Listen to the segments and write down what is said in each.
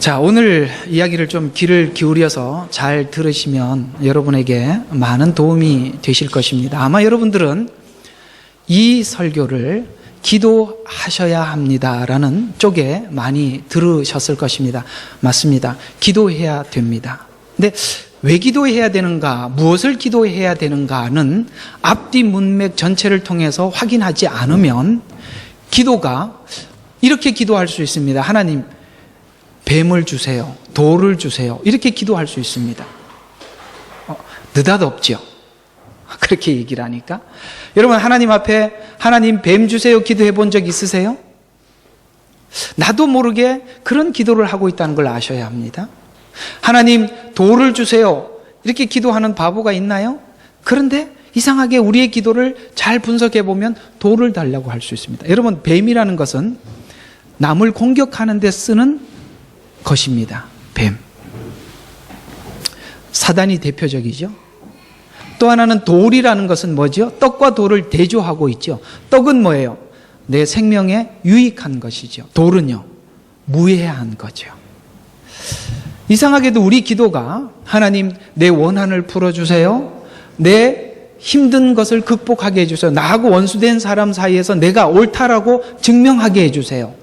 자, 오늘 이야기를 좀 귀를 기울여서 잘 들으시면 여러분에게 많은 도움이 되실 것입니다. 아마 여러분들은 이 설교를 기도하셔야 합니다라는 쪽에 많이 들으셨을 것입니다. 맞습니다. 기도해야 됩니다. 근데 왜 기도해야 되는가, 무엇을 기도해야 되는가는 앞뒤 문맥 전체를 통해서 확인하지 않으면 기도가 이렇게 기도할 수 있습니다. 하나님, 뱀을 주세요. 돌을 주세요. 이렇게 기도할 수 있습니다. 느닷없죠. 그렇게 얘기를 하니까. 여러분, 하나님 앞에 하나님 뱀 주세요 기도해 본 적 있으세요? 나도 모르게 그런 기도를 하고 있다는 걸 아셔야 합니다. 하나님 돌을 주세요 이렇게 기도하는 바보가 있나요? 그런데 이상하게 우리의 기도를 잘 분석해 보면 돌을 달라고 할 수 있습니다. 여러분, 뱀이라는 것은 남을 공격하는 데 쓰는 것입니다. 뱀. 사단이 대표적이죠. 또 하나는 돌이라는 것은 뭐죠? 떡과 돌을 대조하고 있죠. 떡은 뭐예요? 내 생명에 유익한 것이죠. 돌은요, 무해한 거죠. 이상하게도 우리 기도가 하나님 내 원한을 풀어주세요. 내 힘든 것을 극복하게 해주세요. 나하고 원수된 사람 사이에서 내가 옳다라고 증명하게 해주세요.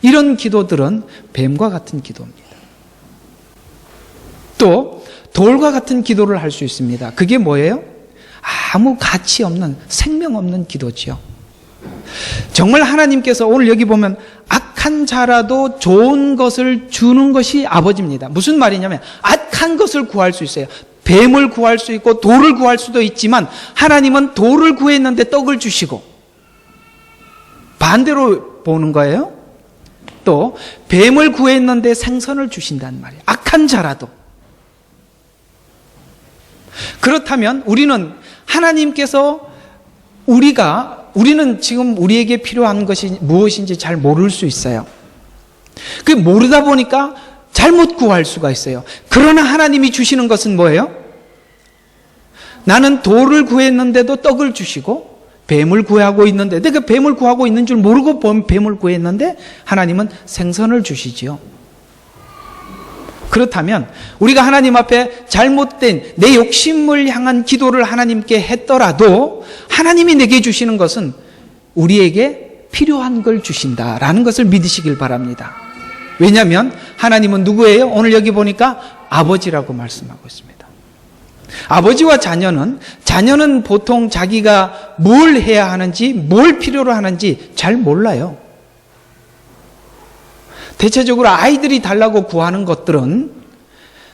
이런 기도들은 뱀과 같은 기도입니다. 또 돌과 같은 기도를 할 수 있습니다. 그게 뭐예요? 아무 가치 없는, 생명 없는 기도지요. 정말 하나님께서 오늘 여기 보면 악한 자라도 좋은 것을 주는 것이 아버지입니다. 무슨 말이냐면 악한 것을 구할 수 있어요. 뱀을 구할 수 있고 돌을 구할 수도 있지만 하나님은 돌을 구했는데 떡을 주시고, 반대로 보는 거예요. 또 뱀을 구했는데 생선을 주신다는 말이에요. 악한 자라도. 그렇다면 우리는 하나님께서 우리는 지금 우리에게 필요한 것이 무엇인지 잘 모를 수 있어요. 그 모르다 보니까 잘못 구할 수가 있어요. 그러나 하나님이 주시는 것은 뭐예요? 나는 돌을 구했는데도 떡을 주시고 뱀을 구하고 있는데, 내가 뱀을 구하고 있는 줄 모르고 뱀을 구했는데 하나님은 생선을 주시지요. 그렇다면 우리가 하나님 앞에 잘못된 내 욕심을 향한 기도를 하나님께 했더라도 하나님이 내게 주시는 것은 우리에게 필요한 걸 주신다라는 것을 믿으시길 바랍니다. 왜냐하면 하나님은 누구예요? 오늘 여기 보니까 아버지라고 말씀하고 있습니다. 아버지와 자녀는 보통 자기가 뭘 해야 하는지, 뭘 필요로 하는지 잘 몰라요. 대체적으로 아이들이 달라고 구하는 것들은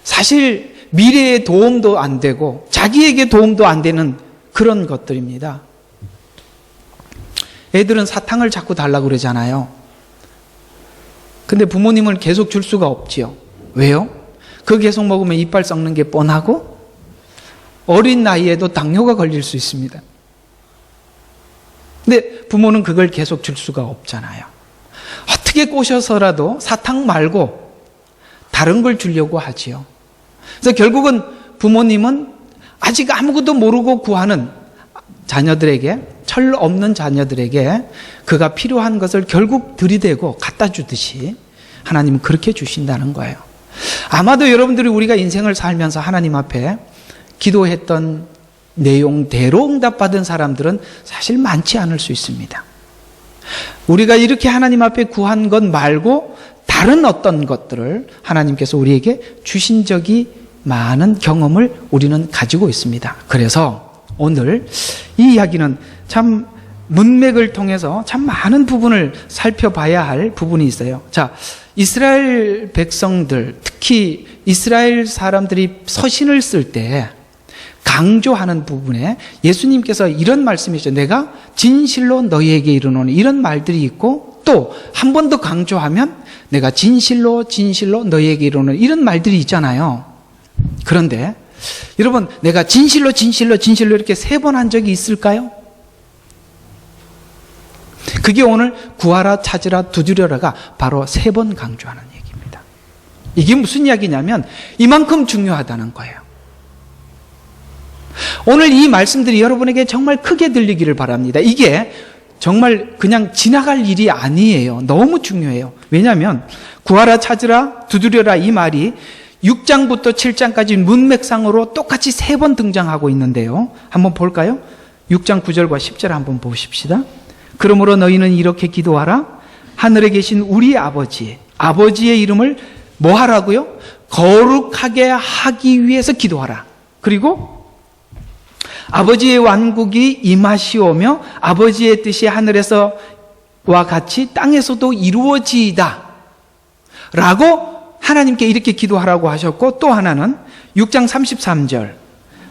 사실 미래에 도움도 안 되고 자기에게 도움도 안 되는 그런 것들입니다. 애들은 사탕을 자꾸 달라고 그러잖아요. 근데 부모님은 계속 줄 수가 없지요. 왜요? 그거 계속 먹으면 이빨 썩는 게 뻔하고 어린 나이에도 당뇨가 걸릴 수 있습니다. 근데 부모는 그걸 계속 줄 수가 없잖아요. 어떻게 꼬셔서라도 사탕 말고 다른 걸 주려고 하지요. 그래서 결국은 부모님은 아직 아무것도 모르고 구하는 자녀들에게, 철 없는 자녀들에게 그가 필요한 것을 결국 들이대고 갖다 주듯이 하나님은 그렇게 주신다는 거예요. 아마도 여러분들이 우리가 인생을 살면서 하나님 앞에 기도했던 내용대로 응답받은 사람들은 사실 많지 않을 수 있습니다. 우리가 이렇게 하나님 앞에 구한 것 말고 다른 어떤 것들을 하나님께서 우리에게 주신 적이 많은 경험을 우리는 가지고 있습니다. 그래서 오늘 이 이야기는 참 문맥을 통해서 참 많은 부분을 살펴봐야 할 부분이 있어요. 자, 이스라엘 백성들, 특히 이스라엘 사람들이 서신을 쓸 때 강조하는 부분에 예수님께서 이런 말씀이죠. 내가 진실로 너희에게 이르노니, 이런 말들이 있고, 또 한 번 더 강조하면 내가 진실로 너희에게 이르노니, 이런 말들이 있잖아요. 그런데 여러분, 내가 진실로 이렇게 3번 한 적이 있을까요? 그게 오늘 구하라, 찾으라, 두드려라가 바로 3번 강조하는 얘기입니다. 이게 무슨 이야기냐면 이만큼 중요하다는 거예요. 오늘 이 말씀들이 여러분에게 정말 크게 들리기를 바랍니다. 이게 정말 그냥 지나갈 일이 아니에요. 너무 중요해요. 왜냐하면 구하라, 찾으라, 두드려라 이 말이 6장부터 7장까지 문맥상으로 똑같이 3번 등장하고 있는데요. 한번 볼까요? 6장 9절과 10절 한번 보십시다. 그러므로 너희는 이렇게 기도하라. 하늘에 계신 우리 아버지의 이름을 뭐 하라고요? 거룩하게 하기 위해서 기도하라. 그리고 아버지의 왕국이 임하시오며 아버지의 뜻이 하늘에서와 같이 땅에서도 이루어지이다 라고 하나님께 이렇게 기도하라고 하셨고, 또 하나는 6장 33절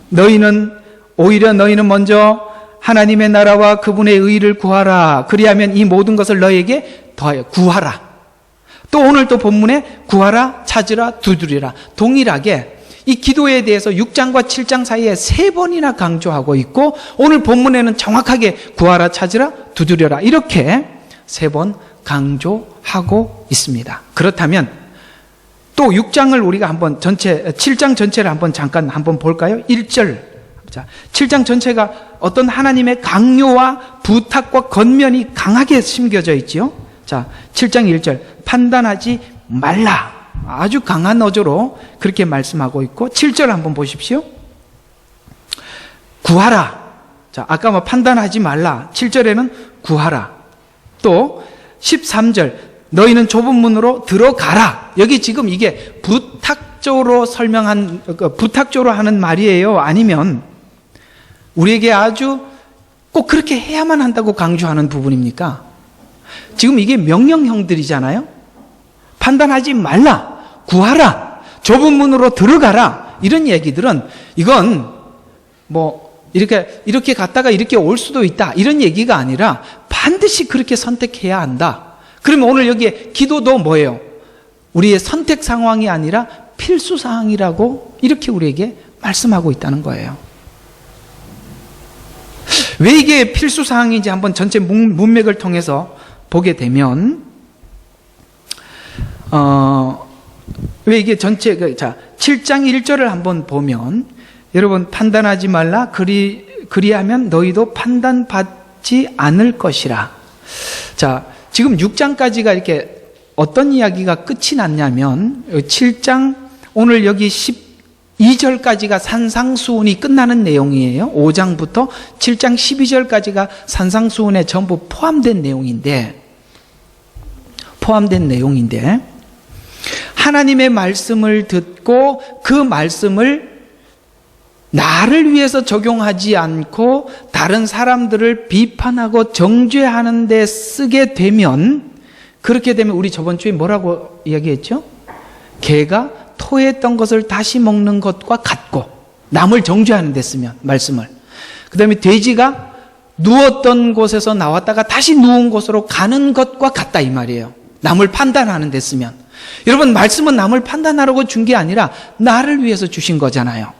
너희는 먼저 하나님의 나라와 그분의 의를 구하라. 그리하면 이 모든 것을 너에게 더하여 구하라. 또 오늘 또 본문에 구하라, 찾으라, 두드리라. 동일하게 이 기도에 대해서 6장과 7장 사이에 3번이나 강조하고 있고, 오늘 본문에는 정확하게 구하라, 찾으라, 두드려라 이렇게 3번 강조하고 있습니다. 그렇다면 또 6장을 우리가 한번 7장 전체를 잠깐 볼까요? 1절. 자, 7장 전체가 어떤 하나님의 강요와 부탁과 권면이 강하게 심겨져 있지요. 자, 7장 1절. 판단하지 말라. 아주 강한 어조로 그렇게 말씀하고 있고, 7절 한번 보십시오. 구하라. 자, 아까 판단하지 말라. 7절에는 구하라. 또 13절. 너희는 좁은 문으로 들어가라. 여기 지금 이게 부탁적으로 부탁적으로 하는 말이에요? 아니면 우리에게 아주 꼭 그렇게 해야만 한다고 강조하는 부분입니까? 지금 이게 명령형들이잖아요? 판단하지 말라, 구하라, 좁은 문으로 들어가라. 이런 얘기들은 이건 이렇게 갔다가 이렇게 올 수도 있다. 이런 얘기가 아니라 반드시 그렇게 선택해야 한다. 그러면 오늘 여기에 기도도 뭐예요? 우리의 선택 상황이 아니라 필수 사항이라고 이렇게 우리에게 말씀하고 있다는 거예요. 왜 이게 필수 사항인지 한번 전체 문맥을 통해서 보게 되면, 왜 이게 전체, 7장 1절을 한번 보면, 여러분, 판단하지 말라, 그리하면 너희도 판단받지 않을 것이라. 자, 지금 6장까지가 이렇게 어떤 이야기가 끝이 났냐면, 7장, 오늘 여기 12절까지가 산상수훈이 끝나는 내용이에요. 5장부터 7장 12절까지가 산상수훈에 전부 포함된 내용인데, 하나님의 말씀을 듣고 그 말씀을 나를 위해서 적용하지 않고 다른 사람들을 비판하고 정죄하는 데 쓰게 되면, 그렇게 되면 우리 저번 주에 뭐라고 이야기했죠? 개가 토했던 것을 다시 먹는 것과 같고, 남을 정죄하는 데 쓰면 말씀을, 그 다음에 돼지가 누웠던 곳에서 나왔다가 다시 누운 곳으로 가는 것과 같다 이 말이에요. 남을 판단하는 데 쓰면. 여러분, 말씀은 남을 판단하라고 준 게 아니라 나를 위해서 주신 거잖아요.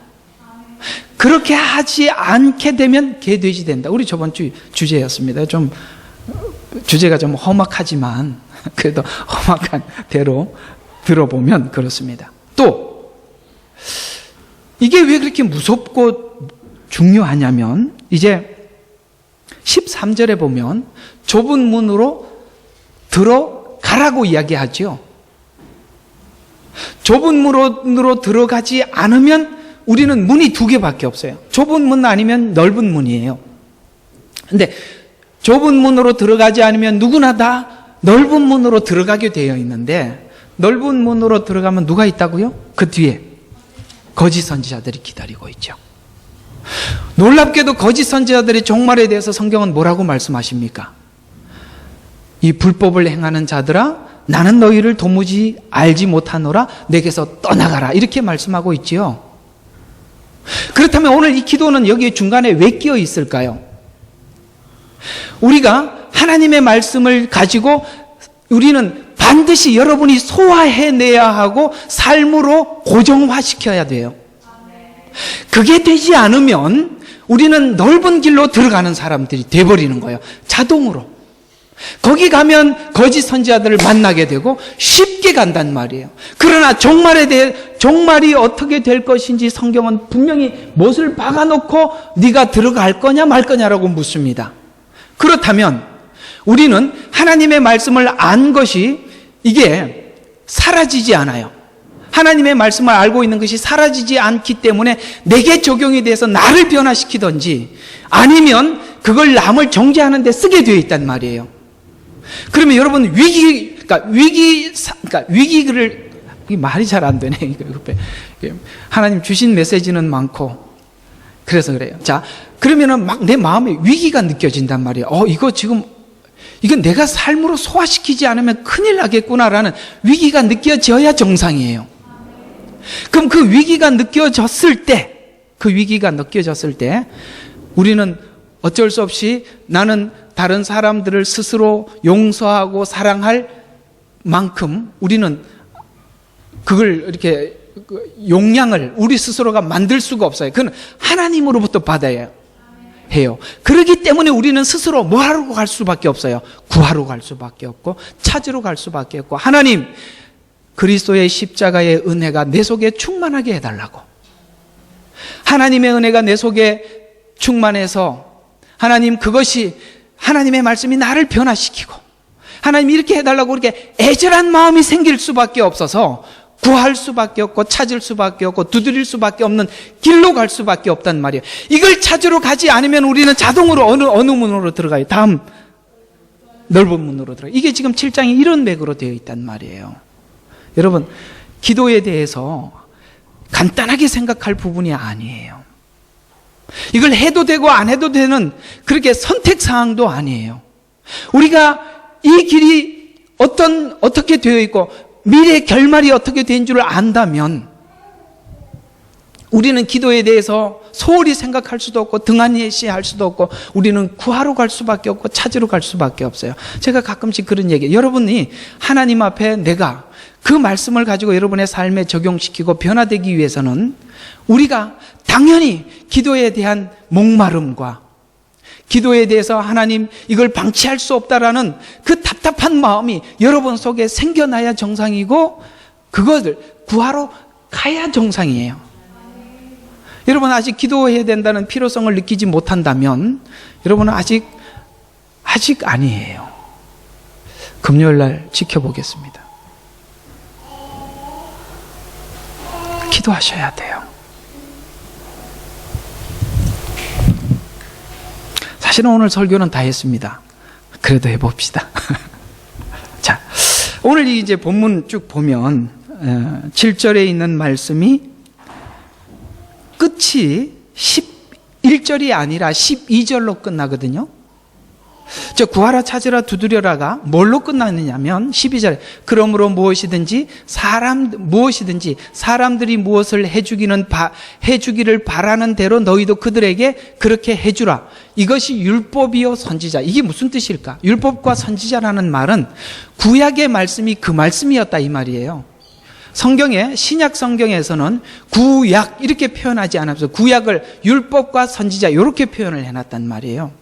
그렇게 하지 않게 되면 개돼지 된다. 우리 저번 주 주제였습니다. 주제가 좀 험악하지만 그래도 험악한 대로 들어보면 그렇습니다. 또 이게 왜 그렇게 무섭고 중요하냐면, 이제 13절에 보면 좁은 문으로 들어가라고 이야기하죠. 좁은 문으로 들어가지 않으면 우리는 문이 2개밖에 없어요. 좁은 문 아니면 넓은 문이에요. 근데 좁은 문으로 들어가지 않으면 누구나 다 넓은 문으로 들어가게 되어 있는데, 넓은 문으로 들어가면 누가 있다고요? 그 뒤에 거짓 선지자들이 기다리고 있죠. 놀랍게도 거짓 선지자들의 종말에 대해서 성경은 뭐라고 말씀하십니까? 이 불법을 행하는 자들아, 나는 너희를 도무지 알지 못하노라, 내게서 떠나가라, 이렇게 말씀하고 있지요. 그렇다면 오늘 이 기도는 여기 중간에 왜 끼어 있을까요? 우리가 하나님의 말씀을 가지고 우리는 반드시 여러분이 소화해내야 하고 삶으로 고정화시켜야 돼요. 그게 되지 않으면 우리는 넓은 길로 들어가는 사람들이 돼버리는 거예요. 자동으로. 거기 가면 거짓 선지자들을 만나게 되고 쉽게 간단 말이에요. 그러나 종말이 어떻게 될 것인지 성경은 분명히 못을 박아놓고 네가 들어갈 거냐 말 거냐라고 묻습니다. 그렇다면 우리는 하나님의 말씀을 안 것이 이게 사라지지 않아요. 하나님의 말씀을 알고 있는 것이 사라지지 않기 때문에 내게 적용이 돼서 나를 변화시키든지 아니면 그걸 남을 정죄하는 데 쓰게 되어 있단 말이에요. 그러면 여러분 위기를 이 말이 잘 안 되네. 하나님 주신 메시지는 많고 그래서 그래요. 자, 그러면은 막 내 마음에 위기가 느껴진단 말이에요. 이건 내가 삶으로 소화시키지 않으면 큰일 나겠구나라는 위기가 느껴져야 정상이에요. 그럼 그 위기가 느껴졌을 때 우리는 어쩔 수 없이 나는 다른 사람들을 스스로 용서하고 사랑할 만큼 우리는 그걸 이렇게 용량을 우리 스스로가 만들 수가 없어요. 그건 하나님으로부터 받아야 해요. 그렇기 때문에 우리는 스스로 뭐 하러 갈 수밖에 없어요. 구하러 갈 수밖에 없고 찾으러 갈 수밖에 없고, 하나님 그리스도의 십자가의 은혜가 내 속에 충만하게 해달라고, 하나님의 은혜가 내 속에 충만해서 하나님 그것이 하나님의 말씀이 나를 변화시키고 하나님 이렇게 해달라고 이렇게 애절한 마음이 생길 수밖에 없어서 구할 수밖에 없고 찾을 수밖에 없고 두드릴 수밖에 없는 길로 갈 수밖에 없단 말이에요. 이걸 찾으러 가지 않으면 우리는 자동으로 어느 문으로 들어가요? 다음 넓은 문으로 들어가요. 이게 지금 7장이 이런 맥으로 되어 있단 말이에요. 여러분, 기도에 대해서 간단하게 생각할 부분이 아니에요. 이걸 해도 되고 안 해도 되는 그렇게 선택사항도 아니에요. 우리가 이 길이 어떻게 되어 있고 미래의 결말이 어떻게 된 줄 안다면 우리는 기도에 대해서 소홀히 생각할 수도 없고 등한시 할 수도 없고 우리는 구하러 갈 수밖에 없고 찾으러 갈 수밖에 없어요. 제가 가끔씩 그런 얘기해요. 여러분이 하나님 앞에 내가 그 말씀을 가지고 여러분의 삶에 적용시키고 변화되기 위해서는 우리가 당연히 기도에 대한 목마름과 기도에 대해서 하나님 이걸 방치할 수 없다라는 그 답답한 마음이 여러분 속에 생겨나야 정상이고 그것을 구하러 가야 정상이에요. 여러분 아직 기도해야 된다는 필요성을 느끼지 못한다면 여러분은 아직 아니에요. 금요일 날 지켜보겠습니다. 기도하셔야 돼요. 사실은 오늘 설교는 다 했습니다. 그래도 해봅시다. 자, 오늘 이제 본문 쭉 보면 7절에 있는 말씀이 끝이 11절이 아니라 12절로 끝나거든요. 저 구하라 찾으라 두드려라가 뭘로 끝나느냐면 12절에 그러므로 무엇이든지 사람들이 무엇을 해주기를 바라는 대로 너희도 그들에게 그렇게 해주라. 이것이 율법이요 선지자. 이게 무슨 뜻일까? 율법과 선지자라는 말은 구약의 말씀이 그 말씀이었다 이 말이에요. 성경에 신약 성경에서는 구약 이렇게 표현하지 않아서 구약을 율법과 선지자 이렇게 표현을 해놨단 말이에요.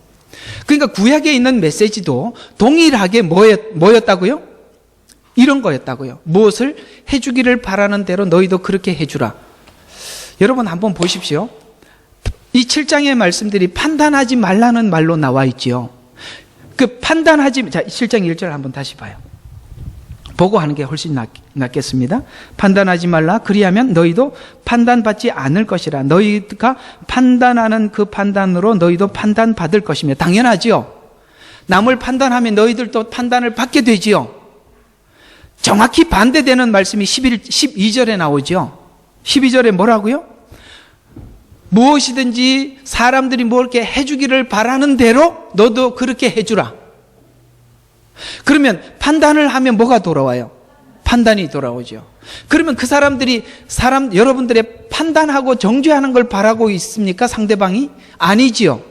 그러니까 구약에 있는 메시지도 동일하게 뭐였다고요? 이런 거였다고요. 무엇을 해주기를 바라는 대로 너희도 그렇게 해주라. 여러분 한번 보십시오. 이 7장의 말씀들이 판단하지 말라는 말로 나와 있지요. 자, 7장 1절 한번 다시 봐요. 보고 하는 게 훨씬 낫겠습니다. 판단하지 말라. 그리하면 너희도 판단받지 않을 것이라. 너희가 판단하는 그 판단으로 너희도 판단받을 것이며. 당연하지요. 남을 판단하면 너희들도 판단을 받게 되지요. 정확히 반대되는 말씀이 12절에 나오죠. 12절에 뭐라고요? 무엇이든지 사람들이 뭐 이렇게 해주기를 바라는 대로 너도 그렇게 해주라. 그러면 판단을 하면 뭐가 돌아와요? 판단이 돌아오죠. 그러면 그 여러분들의 판단하고 정죄하는 걸 바라고 있습니까? 상대방이? 아니지요.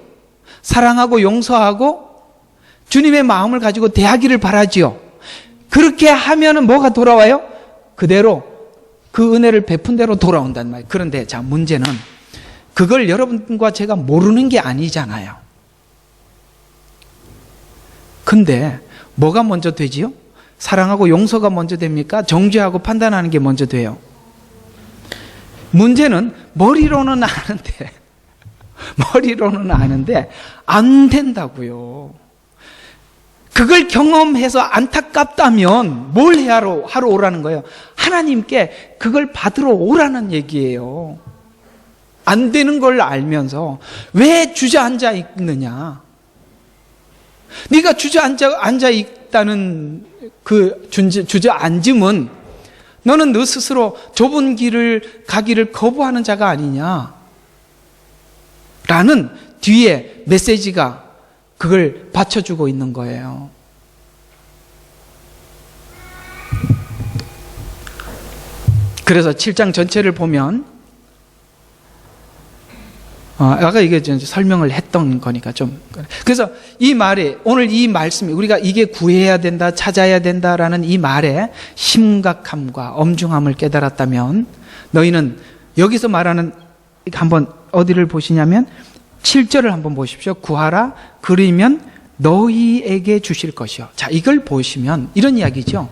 사랑하고 용서하고 주님의 마음을 가지고 대하기를 바라지요. 그렇게 하면은 뭐가 돌아와요? 그대로 그 은혜를 베푼 대로 돌아온단 말이에요. 그런데 자, 문제는 그걸 여러분과 제가 모르는 게 아니잖아요. 근데 뭐가 먼저 되지요? 사랑하고 용서가 먼저 됩니까? 정죄하고 판단하는 게 먼저 돼요. 문제는 머리로는 아는데 안 된다고요. 그걸 경험해서 안타깝다면 뭘 하러 오라는 거예요? 하나님께 그걸 받으러 오라는 얘기예요. 안 되는 걸 알면서 왜 주저앉아 있느냐? 네가 주저앉아 있다는 그 주저앉음은 너는 너 스스로 좁은 길을 가기를 거부하는 자가 아니냐? 라는 뒤에 메시지가 그걸 받쳐주고 있는 거예요. 그래서 7장 전체를 보면 아까 이게 설명을 했던 거니까 좀. 그래서 이 말에, 오늘 이 말씀이, 우리가 이게 구해야 된다, 찾아야 된다라는 이 말의 심각함과 엄중함을 깨달았다면, 너희는 여기서 말하는, 한번 어디를 보시냐면, 7절을 한번 보십시오. 구하라, 그리면 너희에게 주실 것이요. 자, 이걸 보시면, 이런 이야기죠.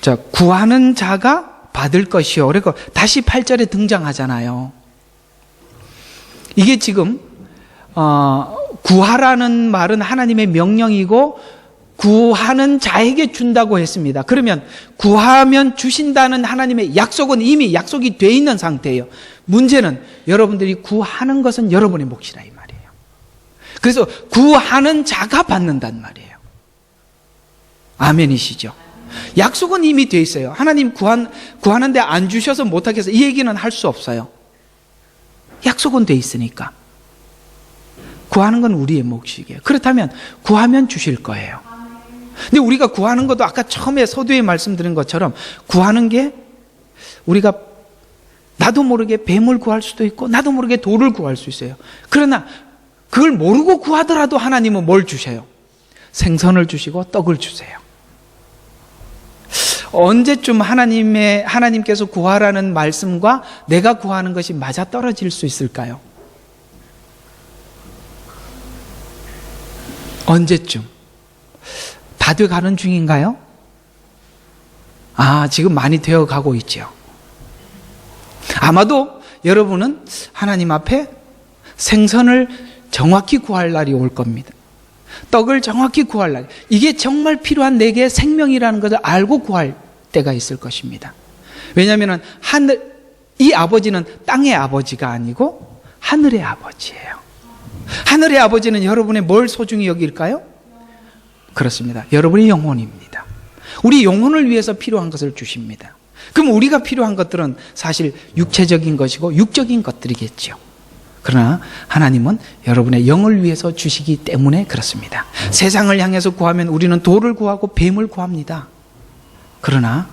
자, 구하는 자가 받을 것이요. 그리고 다시 8절에 등장하잖아요. 이게 지금 구하라는 말은 하나님의 명령이고 구하는 자에게 준다고 했습니다. 그러면 구하면 주신다는 하나님의 약속은 이미 약속이 돼 있는 상태예요. 문제는 여러분들이 구하는 것은 여러분의 몫이라 이 말이에요. 그래서 구하는 자가 받는단 말이에요. 아멘이시죠? 약속은 이미 돼 있어요. 하나님 구하는데 안 주셔서 못하겠어, 이 얘기는 할 수 없어요. 약속은 돼 있으니까. 구하는 건 우리의 몫이에요. 그렇다면 구하면 주실 거예요. 근데 우리가 구하는 것도 아까 처음에 서두에 말씀드린 것처럼 구하는 게 우리가 나도 모르게 뱀을 구할 수도 있고 나도 모르게 돌을 구할 수 있어요. 그러나 그걸 모르고 구하더라도 하나님은 뭘 주셔요? 생선을 주시고 떡을 주세요. 언제쯤 하나님께서 구하라는 말씀과 내가 구하는 것이 맞아 떨어질 수 있을까요? 언제쯤? 다 돼가는 중인가요? 지금 많이 되어 가고 있죠. 아마도 여러분은 하나님 앞에 생선을 정확히 구할 날이 올 겁니다. 떡을 정확히 구할 날, 이게 정말 필요한 내게 생명이라는 것을 알고 구할 때가 있을 것입니다. 왜냐하면 이 아버지는 땅의 아버지가 아니고 하늘의 아버지예요. 하늘의 아버지는 여러분의 뭘 소중히 여길까요? 그렇습니다. 여러분의 영혼입니다. 우리 영혼을 위해서 필요한 것을 주십니다. 그럼 우리가 필요한 것들은 사실 육체적인 것이고 육적인 것들이겠죠. 그러나 하나님은 여러분의 영을 위해서 주시기 때문에 그렇습니다. 세상을 향해서 구하면 우리는 돌을 구하고 뱀을 구합니다. 그러나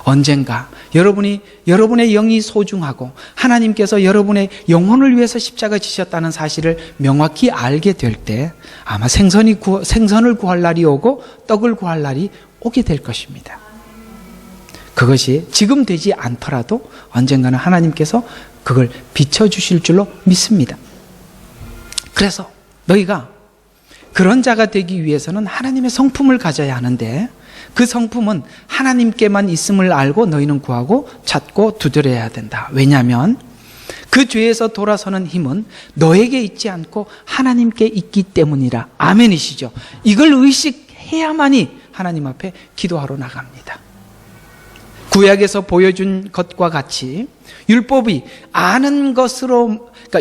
언젠가 여러분의 영이 소중하고 하나님께서 여러분의 영혼을 위해서 십자가 지셨다는 사실을 명확히 알게 될 때 아마 생선을 구할 날이 오고 떡을 구할 날이 오게 될 것입니다. 그것이 지금 되지 않더라도 언젠가는 하나님께서 그걸 비춰주실 줄로 믿습니다. 그래서 너희가 그런 자가 되기 위해서는 하나님의 성품을 가져야 하는데 그 성품은 하나님께만 있음을 알고 너희는 구하고 찾고 두드려야 된다. 왜냐하면 그 죄에서 돌아서는 힘은 너에게 있지 않고 하나님께 있기 때문이라. 아멘이시죠? 이걸 의식해야만이 하나님 앞에 기도하러 나갑니다. 구약에서 보여준 것과 같이 율법이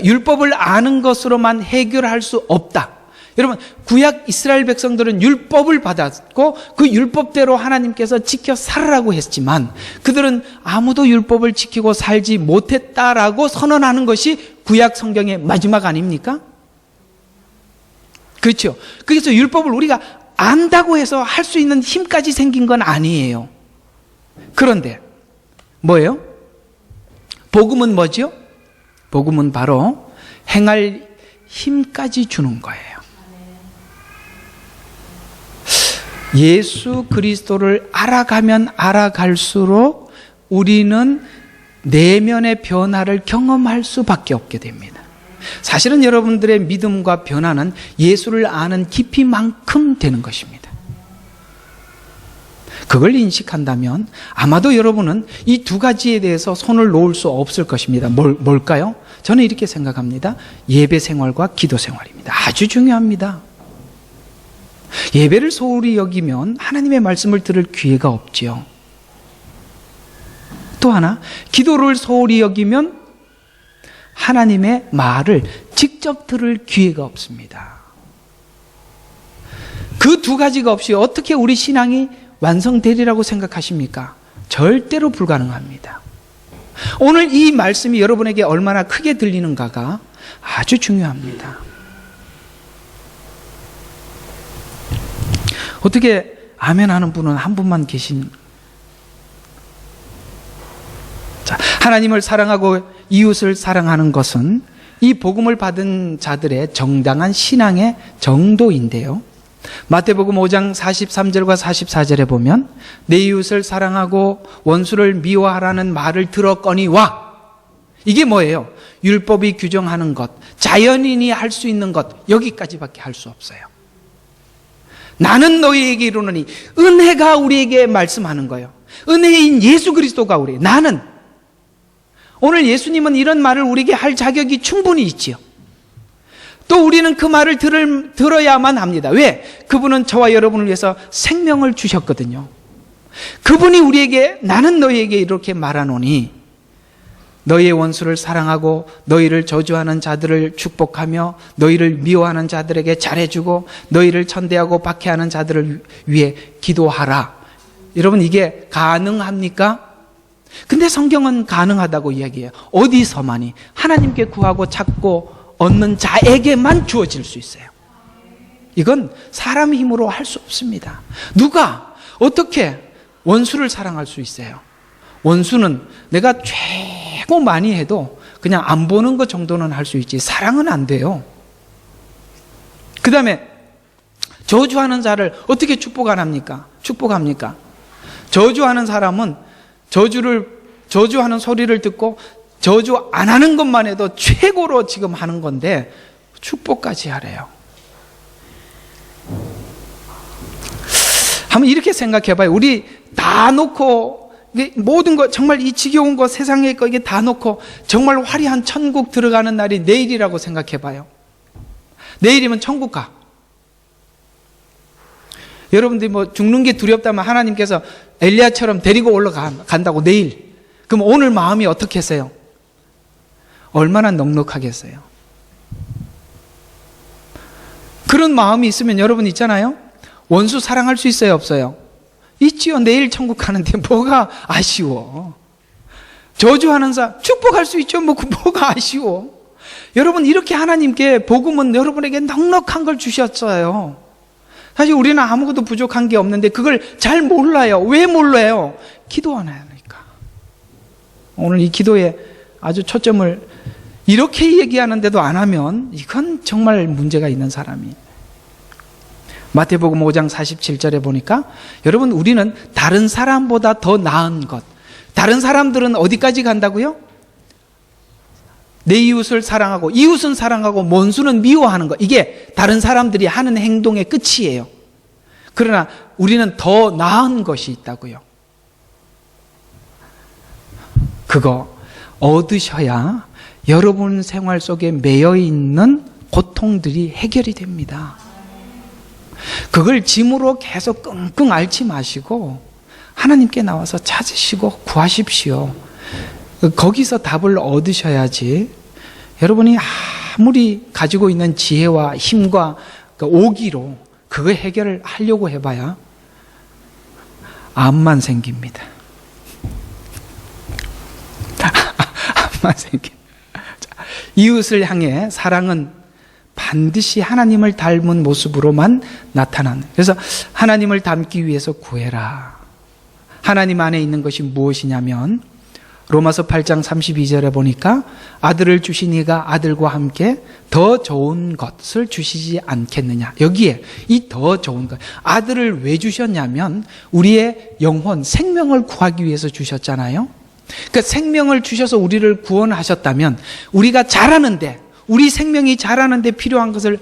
율법을 아는 것으로만 해결할 수 없다. 여러분, 구약 이스라엘 백성들은 율법을 받았고 그 율법대로 하나님께서 지켜 살으라고 했지만 그들은 아무도 율법을 지키고 살지 못했다라고 선언하는 것이 구약 성경의 마지막 아닙니까? 그렇죠? 그래서 율법을 우리가 안다고 해서 할 수 있는 힘까지 생긴 건 아니에요. 그런데 뭐예요? 복음은 뭐죠? 복음은 바로 행할 힘까지 주는 거예요. 예수 그리스도를 알아가면 알아갈수록 우리는 내면의 변화를 경험할 수밖에 없게 됩니다. 사실은 여러분들의 믿음과 변화는 예수를 아는 깊이만큼 되는 것입니다. 그걸 인식한다면 아마도 여러분은 이 두 가지에 대해서 손을 놓을 수 없을 것입니다. 뭘까요? 저는 이렇게 생각합니다. 예배 생활과 기도 생활입니다. 아주 중요합니다. 예배를 소홀히 여기면 하나님의 말씀을 들을 기회가 없지요. 또 하나, 기도를 소홀히 여기면 하나님의 말을 직접 들을 기회가 없습니다. 그 두 가지가 없이 어떻게 우리 신앙이 완성되리라고 생각하십니까? 절대로 불가능합니다. 오늘 이 말씀이 여러분에게 얼마나 크게 들리는가가 아주 중요합니다. 어떻게 아멘 하는 분은 한 분만 계신? 자, 하나님을 사랑하고 이웃을 사랑하는 것은 이 복음을 받은 자들의 정당한 신앙의 정도인데요. 마태복음 5장 43절과 44절에 보면 내 이웃을 사랑하고 원수를 미워하라는 말을 들었거니와, 이게 뭐예요? 율법이 규정하는 것, 자연인이 할 수 있는 것, 여기까지밖에 할 수 없어요. 나는 너희에게 이르노니, 은혜가 우리에게 말씀하는 거예요. 은혜인 예수 그리스도가 우리, 나는, 오늘 예수님은 이런 말을 우리에게 할 자격이 충분히 있지요. 또 우리는 그 말을 들어야만 합니다. 왜? 그분은 저와 여러분을 위해서 생명을 주셨거든요. 그분이 우리에게, 나는 너희에게 이렇게 말하노니 너희의 원수를 사랑하고 너희를 저주하는 자들을 축복하며 너희를 미워하는 자들에게 잘해주고 너희를 천대하고 박해하는 자들을 위해 기도하라. 여러분, 이게 가능합니까? 근데 성경은 가능하다고 이야기해요. 어디서만이? 하나님께 구하고 찾고 얻는 자에게만 주어질 수 있어요. 이건 사람 힘으로 할 수 없습니다. 누가 어떻게 원수를 사랑할 수 있어요? 원수는 내가 최고 많이 해도 그냥 안 보는 것 정도는 할 수 있지, 사랑은 안 돼요. 그 다음에 저주하는 자를 어떻게 축복 안 합니까? 축복합니까? 저주하는 사람은 저주하는 소리를 듣고 저주 안 하는 것만 해도 최고로 지금 하는 건데 축복까지 하래요. 한번 이렇게 생각해 봐요. 우리 다 놓고, 모든 거, 정말 이 지겨운 거, 세상의 거, 이게 다 놓고 정말 화려한 천국 들어가는 날이 내일이라고 생각해 봐요. 내일이면 천국 가. 여러분들이 뭐 죽는 게 두렵다면 하나님께서 엘리야처럼 데리고 올라간다고 내일. 그럼 오늘 마음이 어떻겠어요? 얼마나 넉넉하겠어요? 그런 마음이 있으면 여러분 있잖아요. 원수 사랑할 수 있어요, 없어요? 있지요. 내일 천국 가는데 뭐가 아쉬워? 저주하는 자 축복할 수 있죠. 뭐가 아쉬워? 여러분, 이렇게 하나님께 복음은 여러분에게 넉넉한 걸 주셨어요. 사실 우리는 아무것도 부족한 게 없는데 그걸 잘 몰라요. 왜 몰라요? 기도 안 하니까. 오늘 이 기도에 아주 초점을 이렇게 얘기하는데도 안 하면 이건 정말 문제가 있는 사람이. 마태복음 5장 47절에 보니까 여러분, 우리는 다른 사람보다 더 나은 것, 다른 사람들은 어디까지 간다고요? 내 이웃을 사랑하고, 이웃은 사랑하고 원수는 미워하는 것, 이게 다른 사람들이 하는 행동의 끝이에요. 그러나 우리는 더 나은 것이 있다고요. 그거 얻으셔야 여러분 생활 속에 매여 있는 고통들이 해결이 됩니다. 그걸 짐으로 계속 끙끙 앓지 마시고 하나님께 나와서 찾으시고 구하십시오. 거기서 답을 얻으셔야지 여러분이 아무리 가지고 있는 지혜와 힘과 오기로 그거 해결을 하려고 해봐야 암만 생깁니다. 암만 생깁니다. 이웃을 향해 사랑은 반드시 하나님을 닮은 모습으로만 나타나는. 그래서 하나님을 닮기 위해서 구해라. 하나님 안에 있는 것이 무엇이냐면 로마서 8장 32절에 보니까 아들을 주시니가 아들과 함께 더 좋은 것을 주시지 않겠느냐. 여기에 이 더 좋은 것, 아들을 왜 주셨냐면 우리의 영혼, 생명을 구하기 위해서 주셨잖아요. 그러니까 생명을 주셔서 우리를 구원하셨다면 우리가 자라는데, 우리 생명이 자라는데 필요한 것을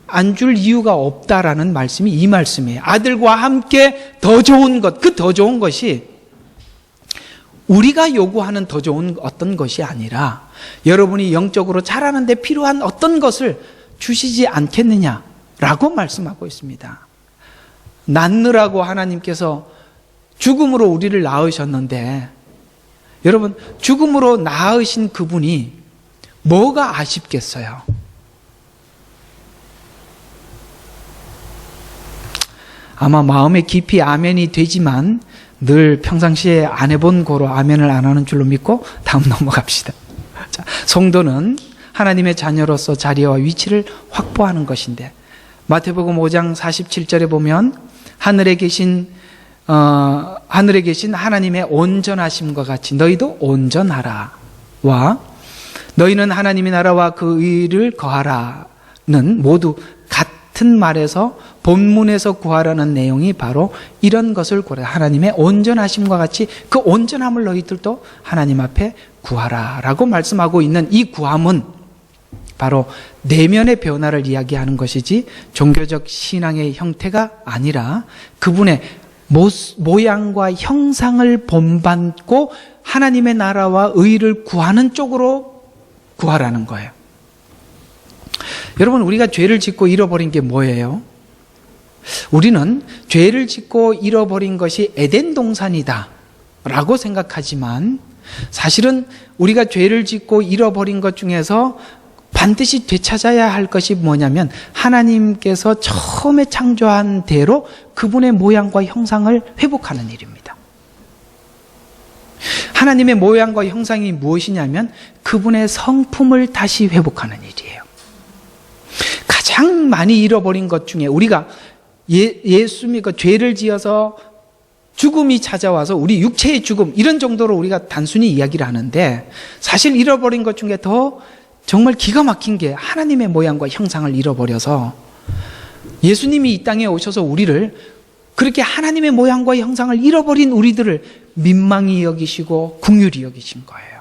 안 줄 이유가 없다라는 말씀이 이 말씀이에요. 아들과 함께 더 좋은 것, 그 더 좋은 것이 우리가 요구하는 더 좋은 어떤 것이 아니라 여러분이 영적으로 자라는 데 필요한 어떤 것을 주시지 않겠느냐라고 말씀하고 있습니다. 낳느라고 하나님께서 죽음으로 우리를 낳으셨는데, 여러분, 죽음으로 낳으신 그분이 뭐가 아쉽겠어요? 아마 마음에 깊이 아멘이 되지만 늘 평상시에 안 해본 거로 아멘을 안 하는 줄로 믿고 다음 넘어갑시다. 자, 성도는 하나님의 자녀로서 자리와 위치를 확보하는 것인데, 마태복음 5장 47절에 보면 하늘에 계신 하나님의 온전하심과 같이 너희도 온전하라 와 너희는 하나님의 나라와 그 의를 거하라는 모두 같은 말에서 본문에서 구하라는 내용이 바로 이런 것을 구하라. 하나님의 온전하심과 같이 그 온전함을 너희들도 하나님 앞에 구하라라고 말씀하고 있는 이 구함은 바로 내면의 변화를 이야기하는 것이지 종교적 신앙의 형태가 아니라 그분의 모양과 형상을 본받고 하나님의 나라와 의를 구하는 쪽으로 구하라는 거예요. 여러분, 우리가 죄를 짓고 잃어버린 게 뭐예요? 우리는 죄를 짓고 잃어버린 것이 에덴 동산이다 라고 생각하지만, 사실은 우리가 죄를 짓고 잃어버린 것 중에서 반드시 되찾아야 할 것이 뭐냐면 하나님께서 처음에 창조한 대로 그분의 모양과 형상을 회복하는 일입니다. 하나님의 모양과 형상이 무엇이냐면 그분의 성품을 다시 회복하는 일이에요. 가장 많이 잃어버린 것 중에 우리가 예수 믿고 죄를 지어서 죽음이 찾아와서 우리 육체의 죽음, 이런 정도로 우리가 단순히 이야기를 하는데, 사실 잃어버린 것 중에 더 정말 기가 막힌 게 하나님의 모양과 형상을 잃어버려서 예수님이 이 땅에 오셔서 우리를, 그렇게 하나님의 모양과 형상을 잃어버린 우리들을 민망히 여기시고 긍휼히 여기신 거예요.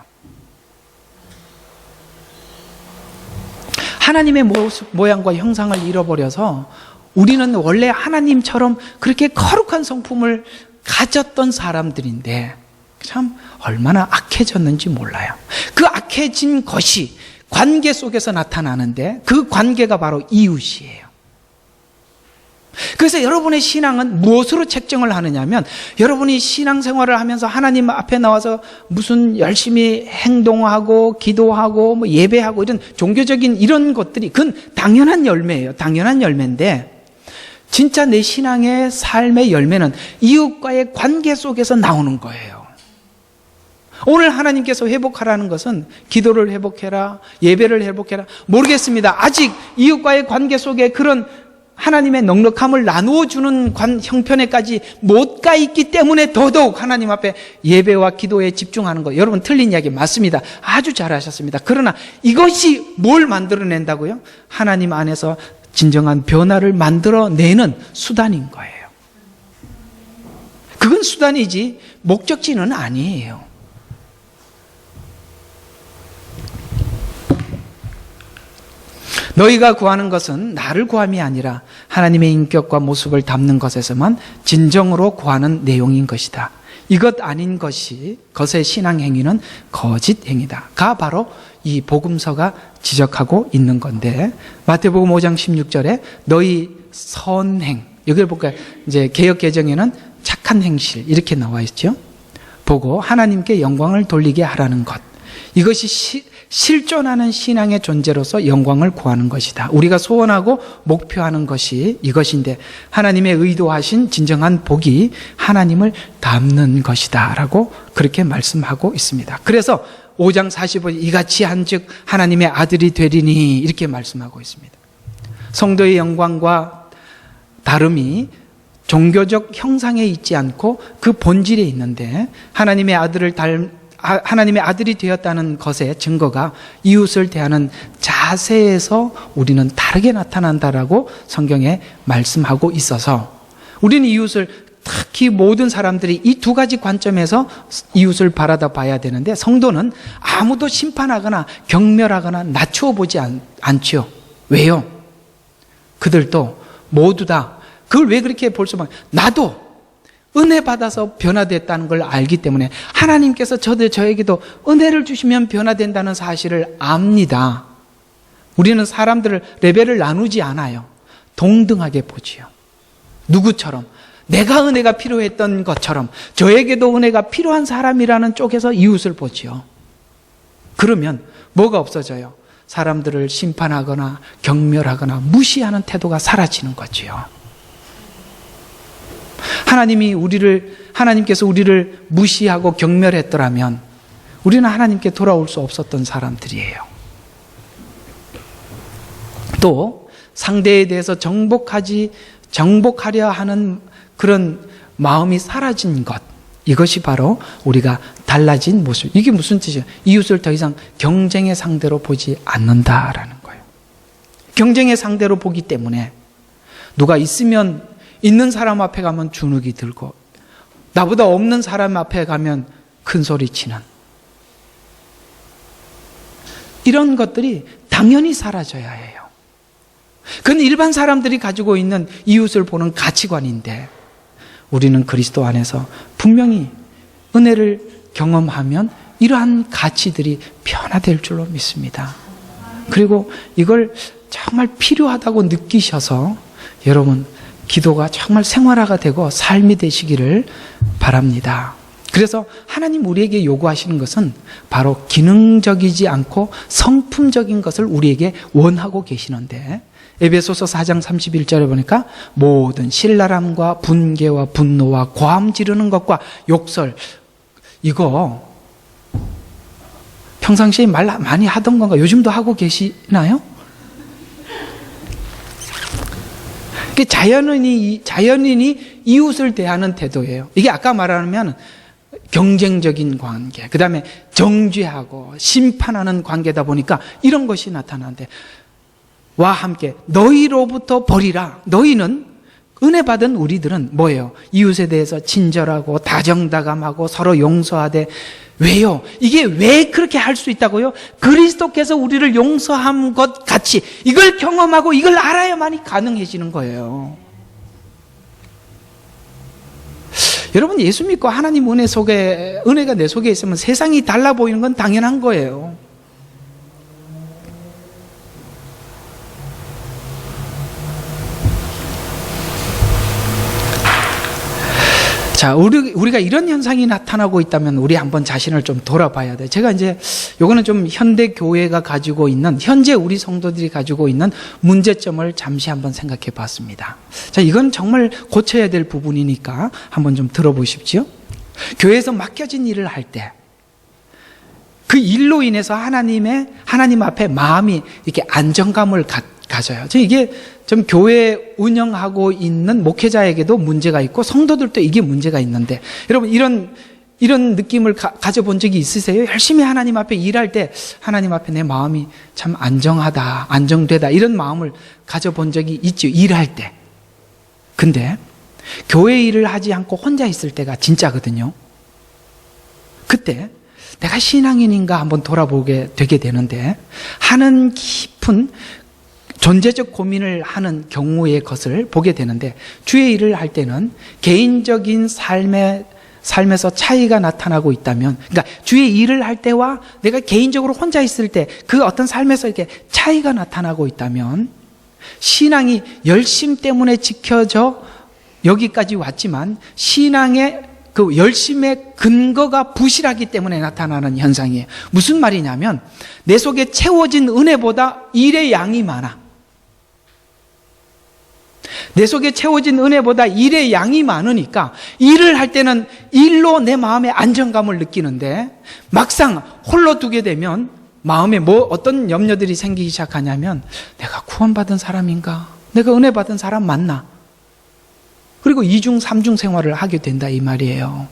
하나님의 모양과 형상을 잃어버려서 우리는 원래 하나님처럼 그렇게 거룩한 성품을 가졌던 사람들인데 참 얼마나 악해졌는지 몰라요. 그 악해진 것이 관계 속에서 나타나는데 그 관계가 바로 이웃이에요. 그래서 여러분의 신앙은 무엇으로 책정을 하느냐면, 여러분이 신앙생활을 하면서 하나님 앞에 나와서 무슨 열심히 행동하고 기도하고 뭐 예배하고 이런 종교적인 이런 것들이 그건 당연한 열매예요. 당연한 열매인데, 진짜 내 신앙의 삶의 열매는 이웃과의 관계 속에서 나오는 거예요. 오늘 하나님께서 회복하라는 것은 기도를 회복해라, 예배를 회복해라, 모르겠습니다. 아직 이웃과의 관계 속에 그런 하나님의 넉넉함을 나누어 주는 형편에까지 못 가 있기 때문에 더더욱 하나님 앞에 예배와 기도에 집중하는 거, 여러분 틀린 이야기 맞습니다. 아주 잘하셨습니다. 그러나 이것이 뭘 만들어낸다고요? 하나님 안에서 진정한 변화를 만들어내는 수단인 거예요. 그건 수단이지 목적지는 아니에요. 너희가 구하는 것은 나를 구함이 아니라 하나님의 인격과 모습을 담는 것에서만 진정으로 구하는 내용인 것이다. 이것 아닌 것의 신앙 행위는 거짓 행위다가 바로 이 복음서가 지적하고 있는 건데, 마태복음 5장 16절에 너희 선행, 여기를 볼까요? 이제 개역 개정에는 착한 행실 이렇게 나와 있죠. 보고 하나님께 영광을 돌리게 하라는 것, 이것이 실존하는 신앙의 존재로서 영광을 구하는 것이다. 우리가 소원하고 목표하는 것이 이것인데, 하나님의 의도하신 진정한 복이 하나님을 닮는 것이다 라고 그렇게 말씀하고 있습니다. 그래서 5장 45절 이같이 한즉 하나님의 아들이 되리니 이렇게 말씀하고 있습니다. 성도의 영광과 다름이 종교적 형상에 있지 않고 그 본질에 있는데, 하나님의 아들이 되었다는 것의 증거가 이웃을 대하는 자세에서 우리는 다르게 나타난다라고 성경에 말씀하고 있어서, 우리는 이웃을, 특히 모든 사람들이 이 두 가지 관점에서 이웃을 바라다 봐야 되는데, 성도는 아무도 심판하거나 경멸하거나 낮추어 보지 않죠. 왜요? 그들도 모두 다 그걸 왜 그렇게 볼 수만, 나도 은혜 받아서 변화됐다는 걸 알기 때문에 하나님께서 저에게도 은혜를 주시면 변화된다는 사실을 압니다. 우리는 사람들을 레벨을 나누지 않아요. 동등하게 보지요. 누구처럼, 내가 은혜가 필요했던 것처럼 저에게도 은혜가 필요한 사람이라는 쪽에서 이웃을 보지요. 그러면 뭐가 없어져요? 사람들을 심판하거나 경멸하거나 무시하는 태도가 사라지는 거지요. 하나님께서 우리를 무시하고 경멸했더라면 우리는 하나님께 돌아올 수 없었던 사람들이에요. 또 상대에 대해서 정복하려 하는 그런 마음이 사라진 것, 이것이 바로 우리가 달라진 모습. 이게 무슨 뜻이에요? 이웃을 더 이상 경쟁의 상대로 보지 않는다라는 거예요. 경쟁의 상대로 보기 때문에 누가 있으면 있는 사람 앞에 가면 주눅이 들고 나보다 없는 사람 앞에 가면 큰 소리 치는 이런 것들이 당연히 사라져야 해요. 그건 일반 사람들이 가지고 있는 이웃을 보는 가치관인데 우리는 그리스도 안에서 분명히 은혜를 경험하면 이러한 가치들이 변화될 줄로 믿습니다. 그리고 이걸 정말 필요하다고 느끼셔서 여러분 기도가 정말 생활화가 되고 삶이 되시기를 바랍니다. 그래서 하나님 우리에게 요구하시는 것은 바로 기능적이지 않고 성품적인 것을 우리에게 원하고 계시는데 에베소서 4장 31절에 보니까 모든 신랄함과 분개와 분노와 고함 지르는 것과 욕설, 이거 평상시에 말 많이 하던 건가? 요즘도 하고 계시나요? 자연인이 이웃을 대하는 태도예요. 이게 아까 말하면 경쟁적인 관계, 그 다음에 정죄하고 심판하는 관계다 보니까 이런 것이 나타나는데 와 함께 너희로부터 버리라. 너희는 은혜 받은 우리들은 뭐예요? 이웃에 대해서 친절하고 다정다감하고 서로 용서하되 왜요? 이게 왜 그렇게 할 수 있다고요? 그리스도께서 우리를 용서한 것 같이 이걸 경험하고 이걸 알아야만이 가능해지는 거예요. 여러분 예수 믿고 하나님 은혜가 내 속에 있으면 세상이 달라 보이는 건 당연한 거예요. 자, 우리가 이런 현상이 나타나고 있다면 우리 한번 자신을 좀 돌아봐야 돼. 제가 요거는 좀 현대 교회가 가지고 있는, 현재 우리 성도들이 가지고 있는 문제점을 잠시 한번 생각해 봤습니다. 자, 이건 정말 고쳐야 될 부분이니까 한번 좀 들어보십시오. 교회에서 맡겨진 일을 할 때, 그 일로 인해서 하나님 앞에 마음이 이렇게 안정감을 가져요. 이게 좀 교회 운영하고 있는 목회자에게도 문제가 있고 성도들도 이게 문제가 있는데 여러분 이런 느낌을 가져본 적이 있으세요? 열심히 하나님 앞에 일할 때 하나님 앞에 내 마음이 참 안정되다 이런 마음을 가져본 적이 있죠. 일할 때. 근데 교회 일을 하지 않고 혼자 있을 때가 진짜거든요. 그때 내가 신앙인인가 한번 돌아보게 되게 되는데 하는 깊은 존재적 고민을 하는 경우의 것을 보게 되는데 주의 일을 할 때는 개인적인 삶에서 차이가 나타나고 있다면, 그러니까 주의 일을 할 때와 내가 개인적으로 혼자 있을 때 그 어떤 삶에서 이렇게 차이가 나타나고 있다면 신앙이 열심 때문에 지켜져 여기까지 왔지만 신앙의 그 열심의 근거가 부실하기 때문에 나타나는 현상이에요. 무슨 말이냐면 내 속에 채워진 은혜보다 일의 양이 많아. 내 속에 채워진 은혜보다 일의 양이 많으니까 일을 할 때는 일로 내 마음의 안정감을 느끼는데 막상 홀로 두게 되면 마음에 어떤 염려들이 생기기 시작하냐면 내가 구원받은 사람인가? 내가 은혜 받은 사람 맞나? 그리고 2중, 3중 생활을 하게 된다 이 말이에요.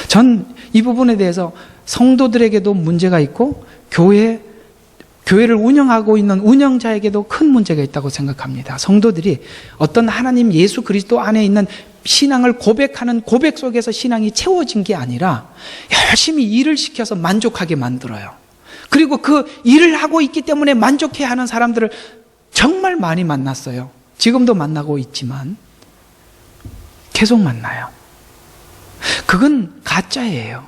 전 이 부분에 대해서 성도들에게도 문제가 있고 교회를 운영하고 있는 운영자에게도 큰 문제가 있다고 생각합니다. 성도들이 어떤 하나님 예수 그리스도 안에 있는 신앙을 고백하는 고백 속에서 신앙이 채워진 게 아니라 열심히 일을 시켜서 만족하게 만들어요. 그리고 그 일을 하고 있기 때문에 만족해하는 사람들을 정말 많이 만났어요. 지금도 만나고 있지만 계속 만나요. 그건 가짜예요.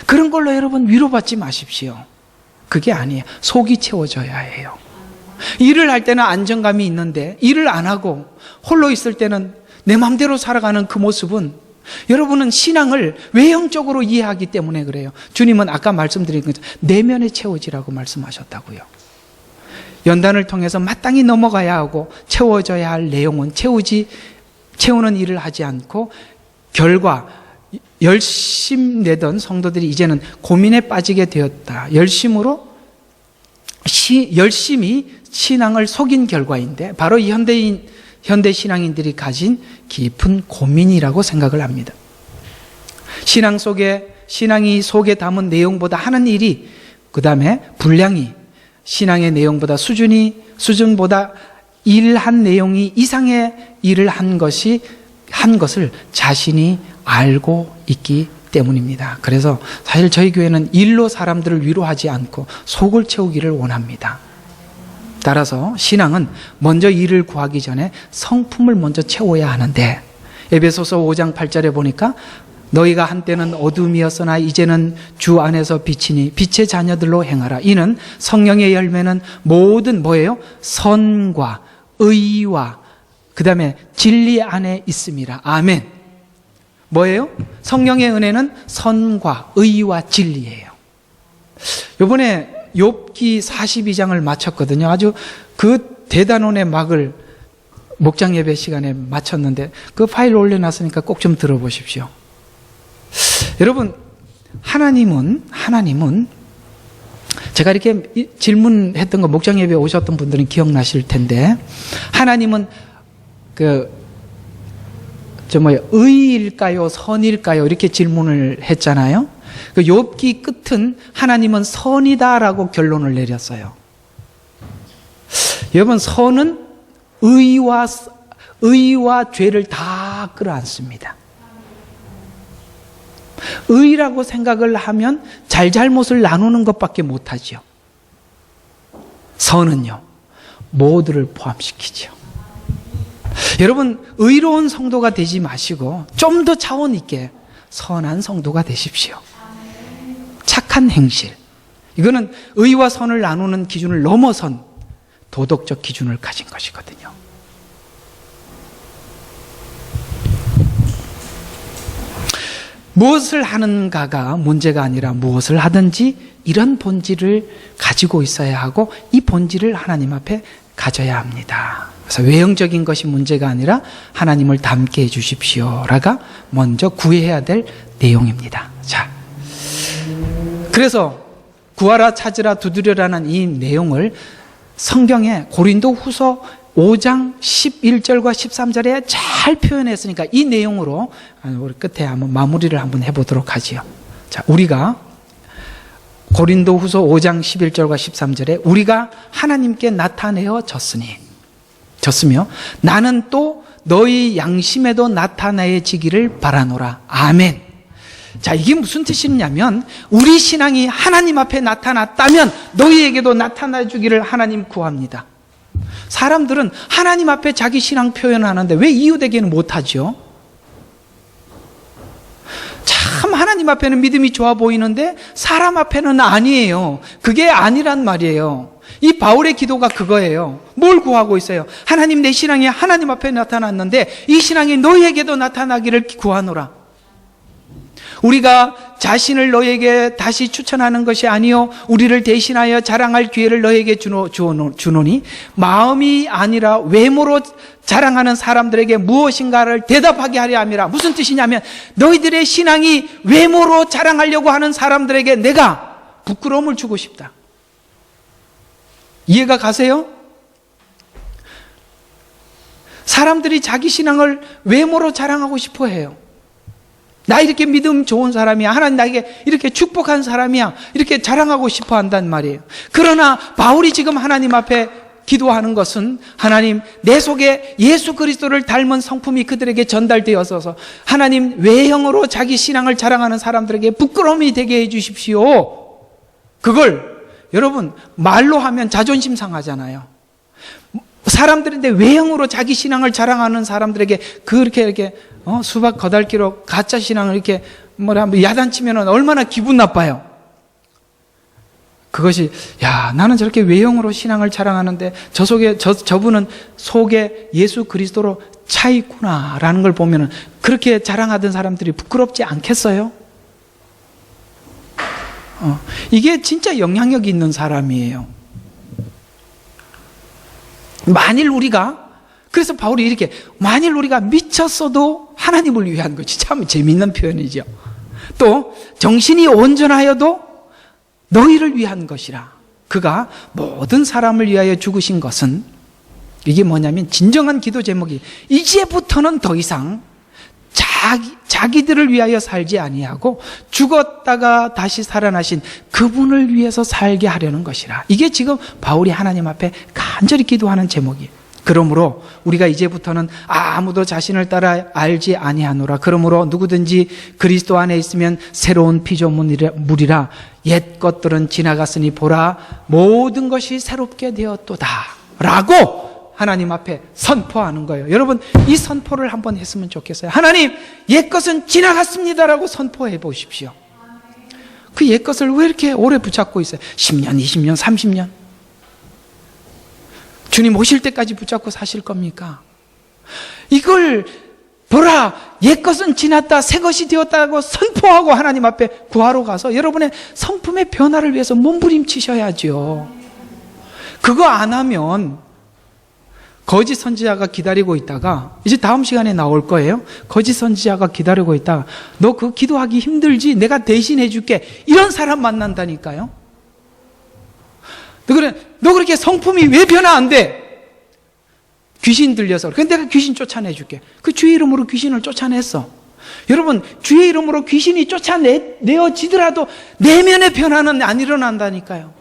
그런 걸로 여러분 위로받지 마십시오. 그게 아니에요. 속이 채워져야 해요. 일을 할 때는 안정감이 있는데 일을 안 하고 홀로 있을 때는 내 마음대로 살아가는 그 모습은, 여러분은 신앙을 외형적으로 이해하기 때문에 그래요. 주님은 아까 말씀드린 것처럼 내면에 채워지라고 말씀하셨다고요. 연단을 통해서 마땅히 넘어가야 하고 채워져야 할 내용은 채우는 일을 하지 않고, 결과 열심 내던 성도들이 이제는 고민에 빠지게 되었다. 열심히 신앙을 속인 결과인데, 바로 이 현대 신앙인들이 가진 깊은 고민이라고 생각을 합니다. 신앙이 속에 담은 내용보다 하는 일이, 그 다음에 분량이 신앙의 내용보다 수준보다 일한 내용이 이상의 일을 한 것을 자신이 알고 있기 때문입니다. 그래서 사실 저희 교회는 일로 사람들을 위로하지 않고 속을 채우기를 원합니다. 따라서 신앙은 먼저 일을 구하기 전에 성품을 먼저 채워야 하는데, 에베소서 5장 8절에 보니까 너희가 한때는 어둠이었으나 이제는 주 안에서 빛이니 빛의 자녀들로 행하라. 이는 성령의 열매는 모든 뭐예요? 선과 의와 그 다음에 진리 안에 있음이라. 아멘. 뭐예요? 성령의 은혜는 선과 의와 진리예요. 이번에 욥기 42장을 마쳤거든요. 아주 그 대단원의 막을 목장 예배 시간에 마쳤는데, 그 파일 올려놨으니까 꼭 좀 들어보십시오. 여러분, 하나님은 제가 이렇게 질문했던 거 목장 예배에 오셨던 분들은 기억나실 텐데, 하나님은 의일까요? 선일까요? 이렇게 질문을 했잖아요. 그 욥기 끝은 하나님은 선이다라고 결론을 내렸어요. 여러분, 선은 의와 죄를 다 끌어안습니다. 의라고 생각을 하면 잘못을 나누는 것밖에 못하죠. 선은요, 모두를 포함시키죠. 여러분, 의로운 성도가 되지 마시고 좀 더 차원 있게 선한 성도가 되십시오. 착한 행실, 이거는 의와 선을 나누는 기준을 넘어선 도덕적 기준을 가진 것이거든요. 무엇을 하는가가 문제가 아니라 무엇을 하든지 이런 본질을 가지고 있어야 하고, 이 본질을 하나님 앞에 가져야 합니다. 그래서 외형적인 것이 문제가 아니라 하나님을 닮게 해주십시오라가 먼저 구해야 될 내용입니다. 자, 그래서 구하라 찾으라 두드려라는 이 내용을 성경에 고린도 후서 5장 11절과 13절에 잘 표현했으니까 이 내용으로 우리 끝에 한번 마무리를 한번 해보도록 하지요. 자, 우리가 고린도 후서 5장 11절과 13절에 우리가 하나님께 나타내어 졌으며 나는 또 너희 양심에도 나타내지기를 바라노라. 아멘. 자, 이게 무슨 뜻이냐면, 우리 신앙이 하나님 앞에 나타났다면 너희에게도 나타나 주기를 하나님 구합니다. 사람들은 하나님 앞에 자기 신앙 표현하는데 왜 이웃에게는 못하죠? 참 하나님 앞에는 믿음이 좋아 보이는데 사람 앞에는 아니에요. 그게 아니란 말이에요. 이 바울의 기도가 그거예요. 뭘 구하고 있어요? 하나님, 내 신앙이 하나님 앞에 나타났는데 이 신앙이 너희에게도 나타나기를 구하노라. 우리가 자신을 너에게 다시 추천하는 것이 아니요 우리를 대신하여 자랑할 기회를 너에게 주노니 마음이 아니라 외모로 자랑하는 사람들에게 무엇인가를 대답하게 하려 함이라. 무슨 뜻이냐면, 너희들의 신앙이 외모로 자랑하려고 하는 사람들에게 내가 부끄러움을 주고 싶다. 이해가 가세요? 사람들이 자기 신앙을 외모로 자랑하고 싶어 해요. 나 이렇게 믿음 좋은 사람이야, 하나님 나에게 이렇게 축복한 사람이야, 이렇게 자랑하고 싶어 한단 말이에요. 그러나 바울이 지금 하나님 앞에 기도하는 것은, 하나님, 내 속에 예수 그리스도를 닮은 성품이 그들에게 전달되어서 하나님, 외형으로 자기 신앙을 자랑하는 사람들에게 부끄러움이 되게 해 주십시오. 그걸 여러분 말로 하면 자존심 상하잖아요. 사람들인데 외형으로 자기 신앙을 자랑하는 사람들에게 그렇게 이렇게 수박 거달기로 가짜 신앙을 이렇게 야단치면 얼마나 기분 나빠요. 그것이, 야, 나는 저렇게 외형으로 신앙을 자랑하는데 저분은 속에 예수 그리스도로 차 있구나라는 걸 보면은 그렇게 자랑하던 사람들이 부끄럽지 않겠어요? 이게 진짜 영향력 있는 사람이에요. 그래서 바울이 이렇게, 만일 우리가 미쳤어도 하나님을 위한 것이 참 재미있는 표현이죠. 또 정신이 온전하여도 너희를 위한 것이라. 그가 모든 사람을 위하여 죽으신 것은, 이게 뭐냐면 진정한 기도 제목이, 이제부터는 더 이상 자기들을 위하여 살지 아니하고 죽었다가 다시 살아나신 그분을 위해서 살게 하려는 것이라. 이게 지금 바울이 하나님 앞에 간절히 기도하는 제목이에요. 그러므로 우리가 이제부터는 아무도 자신을 따라 알지 아니하노라. 그러므로 누구든지 그리스도 안에 있으면 새로운 피조물이라. 옛 것들은 지나갔으니 보라, 모든 것이 새롭게 되었도다 라고 하나님 앞에 선포하는 거예요. 여러분, 이 선포를 한번 했으면 좋겠어요. 하나님, 옛 것은 지나갔습니다라고 선포해 보십시오. 그 옛 것을 왜 이렇게 오래 붙잡고 있어요? 10년, 20년, 30년. 주님 오실 때까지 붙잡고 사실 겁니까? 이걸 보라, 옛 것은 지났다, 새 것이 되었다고 선포하고 하나님 앞에 구하러 가서 여러분의 성품의 변화를 위해서 몸부림치셔야죠. 그거 안 하면 거짓 선지자가 기다리고 있다가, 이제 다음 시간에 나올 거예요. 거짓 선지자가 기다리고 있다가, 너 그거 기도하기 힘들지? 내가 대신해 줄게. 이런 사람 만난다니까요. 너 그렇게 성품이 왜 변화 안 돼? 귀신 들려서. 근데 내가 귀신 쫓아내 줄게. 그 주의 이름으로 귀신을 쫓아냈어. 여러분, 주의 이름으로 귀신이 쫓아내어지더라도 내면의 변화는 안 일어난다니까요.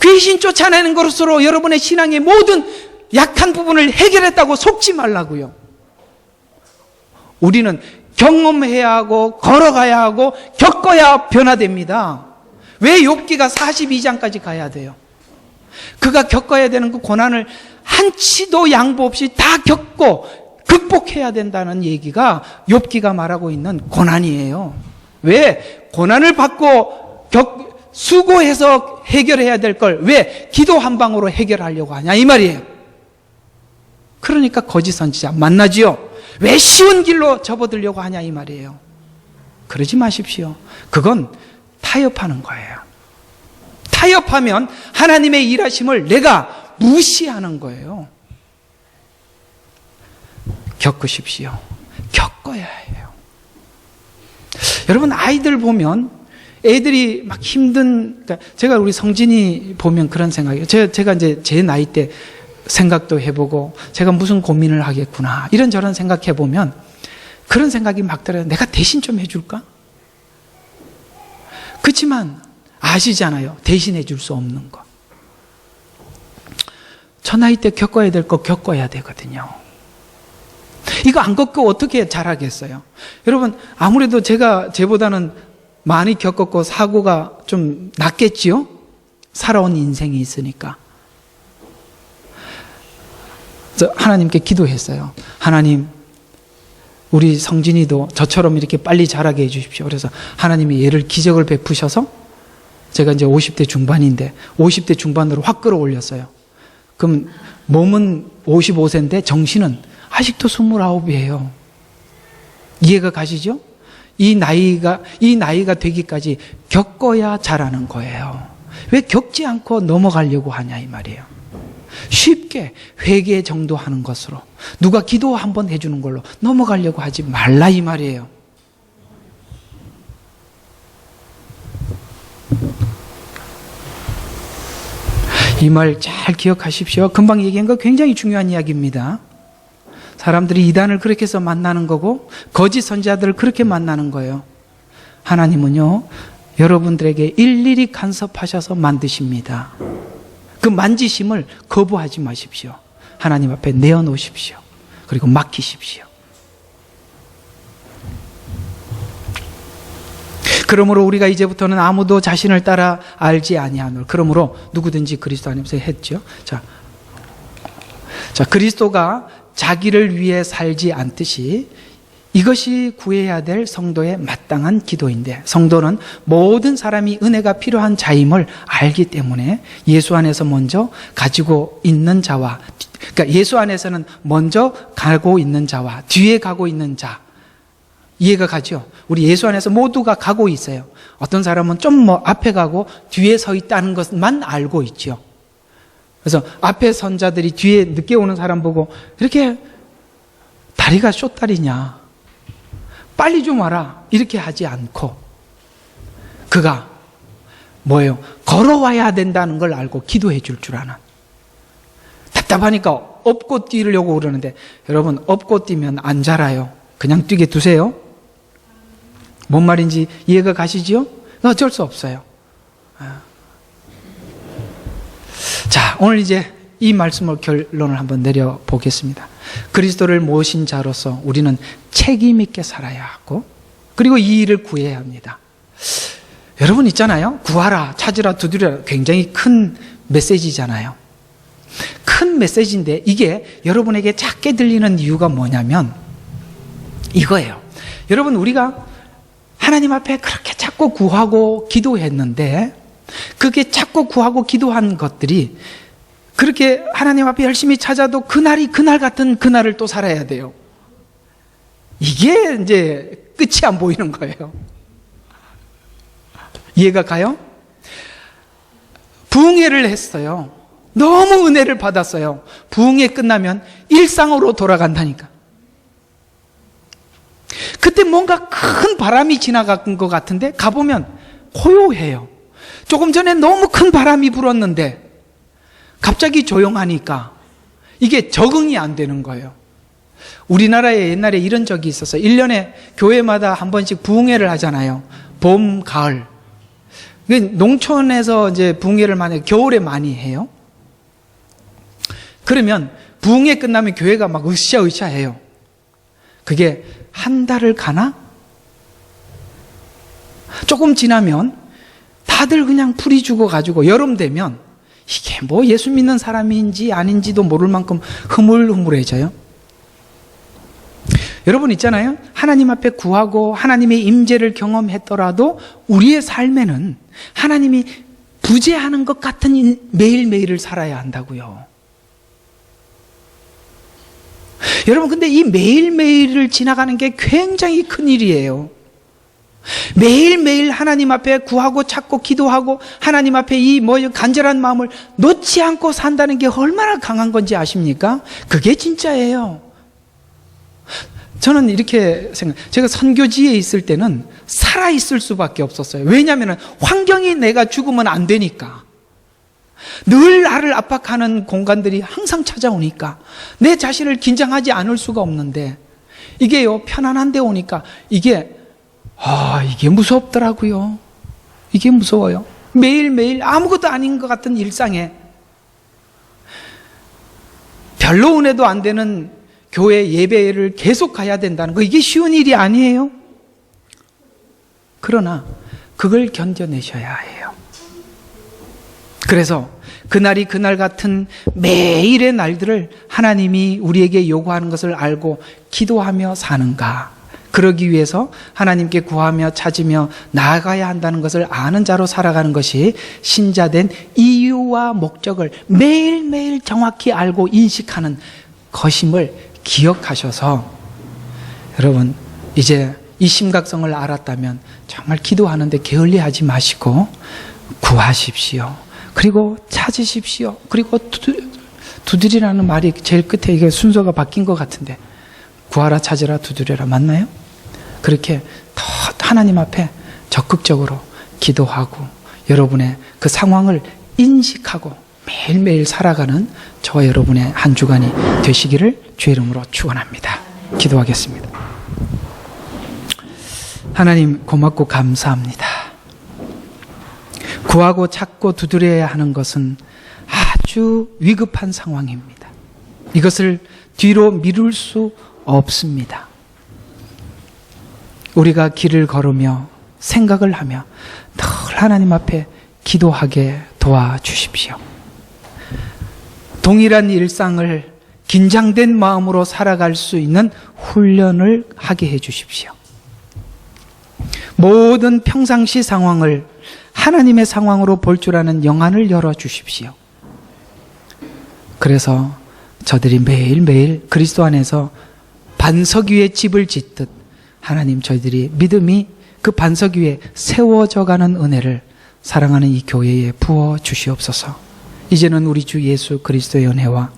귀신 쫓아내는 것으로 여러분의 신앙의 모든 약한 부분을 해결했다고 속지 말라고요. 우리는 경험해야 하고 걸어가야 하고 겪어야 변화됩니다. 왜 욥기가 42장까지 가야 돼요? 그가 겪어야 되는 그 고난을 한치도 양보 없이 다 겪고 극복해야 된다는 얘기가 욥기가 말하고 있는 고난이에요. 왜? 고난을 받고 수고해서 해결해야 될 걸 왜 기도 한 방으로 해결하려고 하냐 이 말이에요. 그러니까 거짓 선지자 만나지요. 왜 쉬운 길로 접어들려고 하냐 이 말이에요. 그러지 마십시오. 그건 타협하는 거예요. 타협하면 하나님의 일하심을 내가 무시하는 거예요. 겪으십시오. 겪어야 해요. 여러분, 아이들 보면 애들이 막 그러니까 제가 우리 성진이 보면 그런 생각이에요. 제가 이제 제 나이 때 생각도 해보고 제가 무슨 고민을 하겠구나 이런저런 생각해보면 그런 생각이 막 들어요. 내가 대신 좀 해줄까? 그렇지만 아시잖아요. 대신해 줄 수 없는 거. 저 나이 때 겪어야 될 거 겪어야 되거든요. 이거 안 겪고 어떻게 잘하겠어요? 여러분, 아무래도 제보다는 많이 겪었고 사고가 좀 낫겠지요? 살아온 인생이 있으니까. 그래서 하나님께 기도했어요. 하나님, 우리 성진이도 저처럼 이렇게 빨리 자라게 해주십시오. 그래서 하나님이 얘를 기적을 베푸셔서 제가 이제 50대 중반인데 50대 중반으로 확 끌어올렸어요. 그럼 몸은 55세인데 정신은 아직도 29이에요. 이해가 가시죠? 이 나이가 되기까지 겪어야 자라는 거예요. 왜 겪지 않고 넘어가려고 하냐 이 말이에요. 쉽게 회개 정도 하는 것으로 누가 기도 한번 해주는 걸로 넘어가려고 하지 말라 이 말이에요. 이 말 잘 기억하십시오. 금방 얘기한 거 굉장히 중요한 이야기입니다. 사람들이 이단을 그렇게 해서 만나는 거고 거짓 선지자들을 그렇게 만나는 거예요. 하나님은요, 여러분들에게 일일이 간섭하셔서 만드십니다. 그 만지심을 거부하지 마십시오. 하나님 앞에 내어놓으십시오. 그리고 맡기십시오. 그러므로 우리가 이제부터는 아무도 자신을 따라 알지 아니하노라. 그러므로 누구든지 그리스도 안에서 했죠. 자, 그리스도가 자기를 위해 살지 않듯이 이것이 구해야 될 성도의 마땅한 기도인데, 성도는 모든 사람이 은혜가 필요한 자임을 알기 때문에 예수 안에서 먼저 가지고 있는 자와, 그러니까 예수 안에서는 먼저 가고 있는 자와 뒤에 가고 있는 자, 이해가 가죠? 우리 예수 안에서 모두가 가고 있어요. 어떤 사람은 좀 앞에 가고 뒤에 서 있다는 것만 알고 있죠. 그래서 앞에 선 자들이 뒤에 늦게 오는 사람 보고 이렇게 다리가 숏다리냐, 빨리 좀 와라, 이렇게 하지 않고 그가 뭐예요? 걸어와야 된다는 걸 알고 기도해 줄 줄 아는, 답답하니까 업고 뛰려고 그러는데 여러분, 업고 뛰면 안 자라요. 그냥 뛰게 두세요. 뭔 말인지 이해가 가시죠? 어쩔 수 없어요. 자, 오늘 이제 이 말씀을 결론을 한번 내려보겠습니다. 그리스도를 모신 자로서 우리는 책임 있게 살아야 하고, 그리고 이 일을 구해야 합니다. 여러분 있잖아요. 구하라, 찾으라, 두드려라. 굉장히 큰 메시지잖아요. 큰 메시지인데 이게 여러분에게 작게 들리는 이유가 뭐냐면 이거예요. 여러분, 우리가 하나님 앞에 그렇게 자꾸 구하고 기도했는데, 그게 자꾸 구하고 기도한 것들이 그렇게 하나님 앞에 열심히 찾아도 그날이 그날 같은 그날을 또 살아야 돼요. 이게 이제 끝이 안 보이는 거예요. 이해가 가요? 부흥회를 했어요. 너무 은혜를 받았어요. 부흥회 끝나면 일상으로 돌아간다니까. 그때 뭔가 큰 바람이 지나간 것 같은데 가보면 고요해요. 조금 전에 너무 큰 바람이 불었는데 갑자기 조용하니까 이게 적응이 안 되는 거예요. 우리나라에 옛날에 이런 적이 있었어요. 1년에 교회마다 한 번씩 부흥회를 하잖아요. 봄, 가을. 농촌에서 이제 부흥회를 만약에 겨울에 많이 해요. 그러면 부흥회 끝나면 교회가 막 으쌰으쌰해요. 그게 한 달을 가나? 조금 지나면 다들 그냥 풀이 죽어가지고 여름 되면 이게 뭐 예수 믿는 사람인지 아닌지도 모를 만큼 흐물흐물해져요. 여러분 있잖아요. 하나님 앞에 구하고 하나님의 임재를 경험했더라도 우리의 삶에는 하나님이 부재하는 것 같은 매일매일을 살아야 한다고요. 여러분, 근데 이 매일매일을 지나가는 게 굉장히 큰 일이에요. 매일매일 하나님 앞에 구하고 찾고 기도하고 하나님 앞에 이 간절한 마음을 놓지 않고 산다는 게 얼마나 강한 건지 아십니까? 그게 진짜예요. 저는 이렇게 제가 선교지에 있을 때는 살아있을 수밖에 없었어요. 왜냐하면 환경이 내가 죽으면 안 되니까. 늘 나를 압박하는 공간들이 항상 찾아오니까 내 자신을 긴장하지 않을 수가 없는데, 이게요, 편안한 데 오니까 이게 무섭더라고요. 이게 무서워요. 매일매일 아무것도 아닌 것 같은 일상에 별로 은혜도 안 되는 교회 예배를 계속 가야 된다는 거, 이게 쉬운 일이 아니에요. 그러나 그걸 견뎌내셔야 해요. 그래서 그날이 그날 같은 매일의 날들을 하나님이 우리에게 요구하는 것을 알고 기도하며 사는가, 그러기 위해서 하나님께 구하며 찾으며 나아가야 한다는 것을 아는 자로 살아가는 것이 신자된 이유와 목적을 매일매일 정확히 알고 인식하는 것임을 기억하셔서, 여러분 이제 이 심각성을 알았다면 정말 기도하는데 게을리하지 마시고 구하십시오. 그리고 찾으십시오. 그리고 두드리라는 말이 제일 끝에 이게 순서가 바뀐 것 같은데, 구하라, 찾으라, 두드려라, 맞나요? 그렇게 더 하나님 앞에 적극적으로 기도하고 여러분의 그 상황을 인식하고 매일매일 살아가는 저와 여러분의 한 주간이 되시기를 주의 이름으로 축원합니다. 기도하겠습니다. 하나님, 고맙고 감사합니다. 구하고 찾고 두드려야 하는 것은 아주 위급한 상황입니다. 이것을 뒤로 미룰 수 없습니다. 우리가 길을 걸으며 생각을 하며 늘 하나님 앞에 기도하게 도와주십시오. 동일한 일상을 긴장된 마음으로 살아갈 수 있는 훈련을 하게 해 주십시오. 모든 평상시 상황을 하나님의 상황으로 볼 줄 아는 영안을 열어 주십시오. 그래서 저들이 매일매일 그리스도 안에서 반석 위에 집을 짓듯 하나님, 저희들이 믿음이 그 반석 위에 세워져 가는 은혜를 사랑하는 이 교회에 부어 주시옵소서. 이제는 우리 주 예수 그리스도의 은혜와